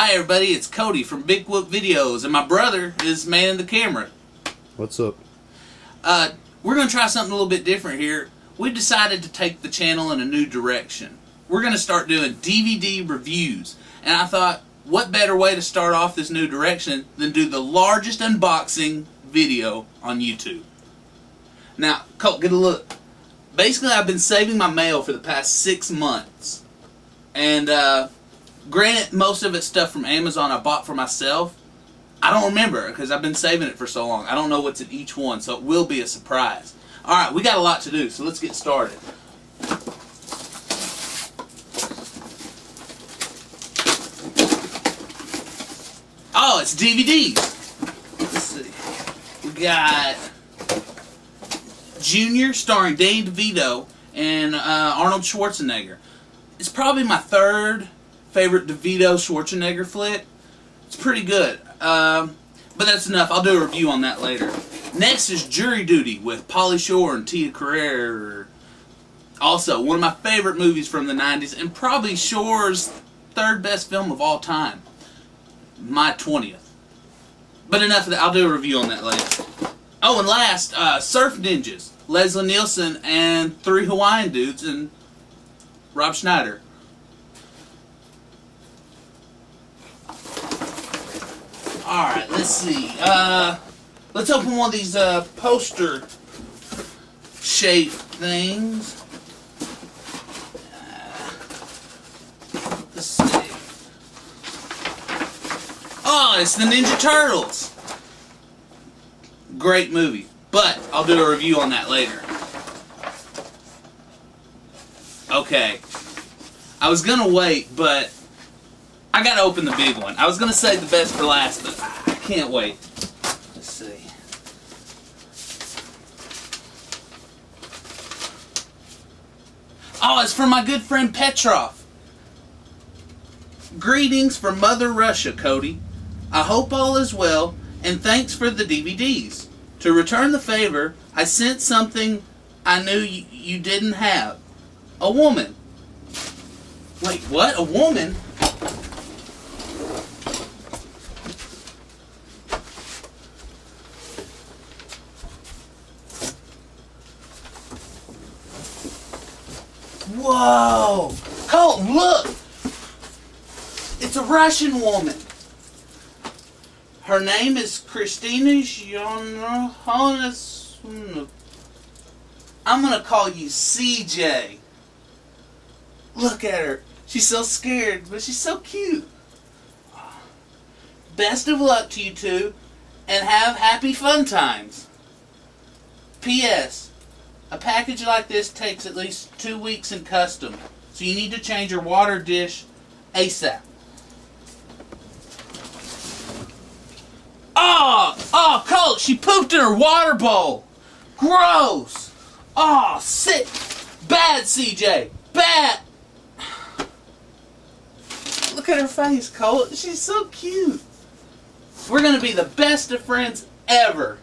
Hi everybody, it's Cody from Big Whoop Videos, and my brother is manning the camera. What's up? We're going to try something a little bit different here. We decided to take the channel in a new direction. We're going to start doing DVD reviews, and I thought, what better way to start off this new direction than do the largest unboxing video on YouTube. Now, Colt, get a look. Basically, I've been saving my mail for the past 6 months, and granted, most of it's stuff from Amazon I bought for myself. I don't remember because I've been saving it for so long. I don't know what's in each one, so it will be a surprise. Alright, we got a lot to do, so let's get started. Oh, it's DVDs. Let's see. We got Junior starring Danny DeVito and Arnold Schwarzenegger. It's probably my third favorite DeVito Schwarzenegger flick. It's pretty good. But that's enough. I'll do a review on that later. Next is Jury Duty with Pauly Shore and Tia Carrere. Also, one of my favorite movies from the 90s and probably Shore's third best film of all time. My 20th. But enough of that. I'll do a review on that later. Oh, and last, Surf Ninjas. Leslie Nielsen and 3 Hawaiian dudes and Rob Schneider. Alright, let's see. Let's open one of these poster shape things. Let's see. Oh, it's the Ninja Turtles. Great movie. But I'll do a review on that later. Okay. I was gonna wait, but I gotta open the big one. I was gonna say the best for last, but I can't wait. Let's see. Oh, it's from my good friend Petrov. Greetings from Mother Russia, Cody. I hope all is well, and thanks for the DVDs. To return the favor, I sent something I knew you didn't have. A woman. Wait, what? A woman? Whoa! Colton, look! It's a Russian woman. Her name is Christina Zhanahonas. I'm gonna call you CJ. Look at her. She's so scared, but she's so cute. Best of luck to you two, and have happy fun times. P.S. A package like this takes at least 2 weeks in custom, so you need to change your water dish ASAP. Oh, Colt, she pooped in her water bowl. Gross. Oh, sick. Bad, CJ. Bad. Look at her face, Colt. She's so cute. We're going to be the best of friends ever.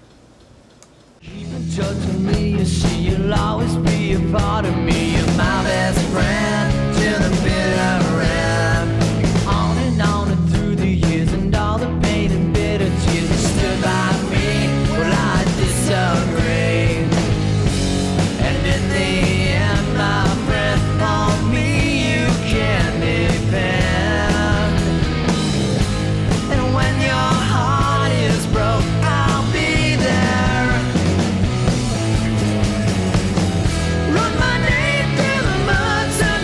Keep in touch with me, you see, you'll always be a part of me. You're my best friend till the bitter end. On and through the years and all the pain and bitter tears, you stood by me. Well, I disagree. And in the end, my friend, on me you can depend. And when your heart is broke, I'll be there. Run my name through the mud, turn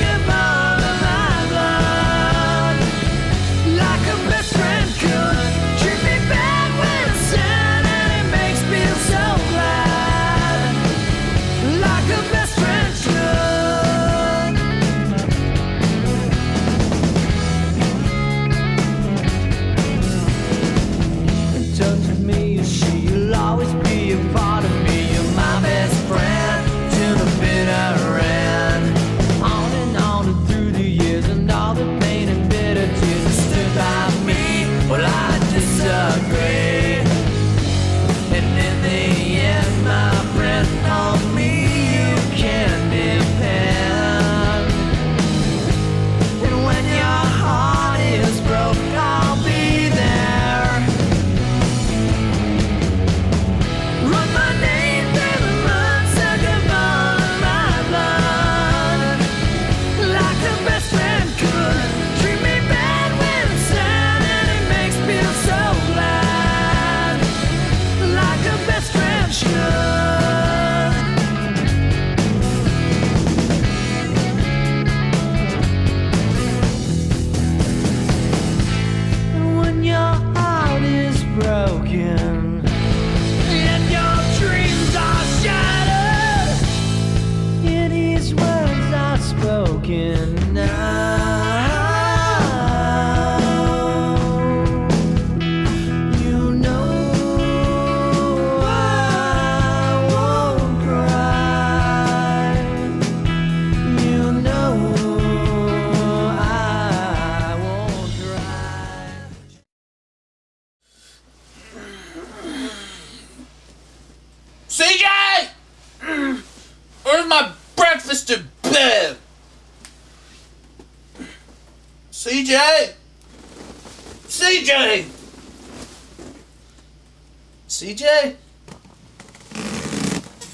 broken, and your dreams are shattered. Here these words are spoken now. You know I won't cry. You know I won't cry. CJ! Where's my breakfast in bed? CJ! CJ! CJ?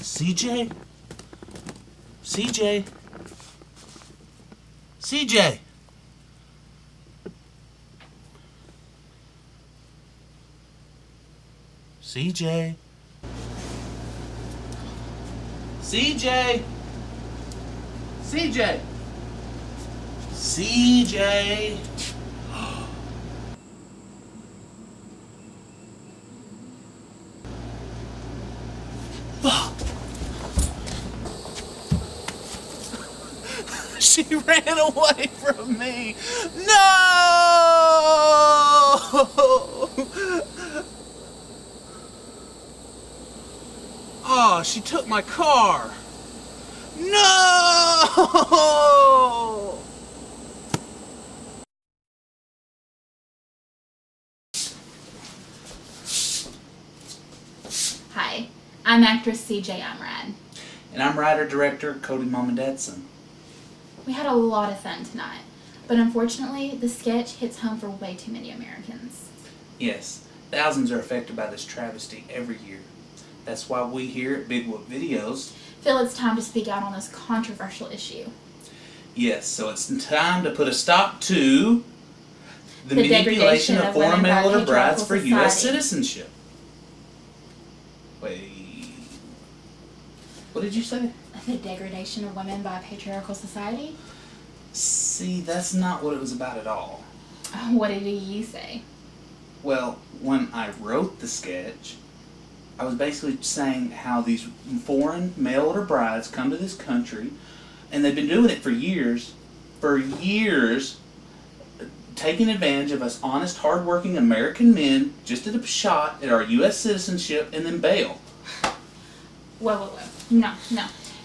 CJ? CJ? CJ? CJ? CJ? CJ? CJ? She ran away from me. No! Oh, she took my car. No! Hi, I'm actress CJ Amrad. And I'm writer-director Cody Mom and Dadson. We had a lot of fun tonight, but unfortunately, the sketch hits home for way too many Americans. Yes, thousands are affected by this travesty every year. That's why we here at Big Whoop Videos Feel it's time to speak out on this controversial issue. Yes, so it's time to put a stop to the manipulation degradation of of foreign women by mail-order brides for patriarchal U.S. society. citizenship. Wait. What did you say? The degradation of women by patriarchal society? See, that's not what it was about at all. What did you say? Well, when I wrote the sketch, I was basically saying how these foreign mail-order brides come to this country, and they've been doing it for years, taking advantage of us honest, hard-working American men just at a shot at our U.S. citizenship and then bail. Whoa. No.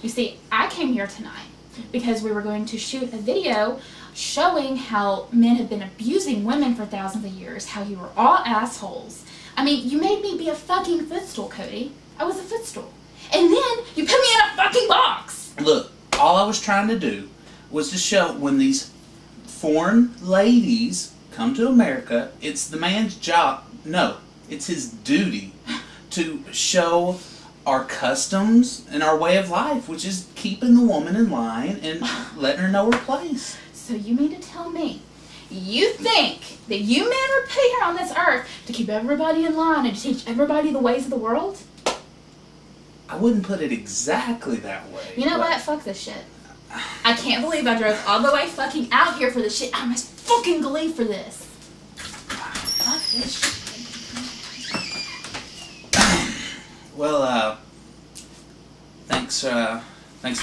You see, I came here tonight because we were going to shoot a video showing how men have been abusing women for thousands of years, how you were all assholes. I mean, you made me be a fucking footstool, Cody. I was a footstool. And then you put me in a fucking box. Look, all I was trying to do was to show when these foreign ladies come to America, it's the man's job, no, it's his duty to show our customs and our way of life, which is keeping the woman in line and letting her know her place. So you mean to tell me you think that you men were put here on this earth to keep everybody in line and to teach everybody the ways of the world? I wouldn't put it exactly that way. You know what? Fuck this shit. I can't believe I drove all the way fucking out here for this shit. I must fucking leave for this. Fuck this shit. Well, thanks a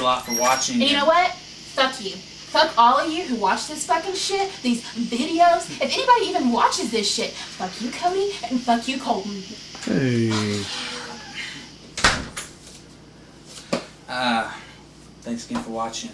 lot for watching. And you know what? Fuck you. Fuck all of you who watch this fucking shit, these videos. If anybody even watches this shit, fuck you, Cody, and fuck you, Colton. Hey. Thanks again for watching.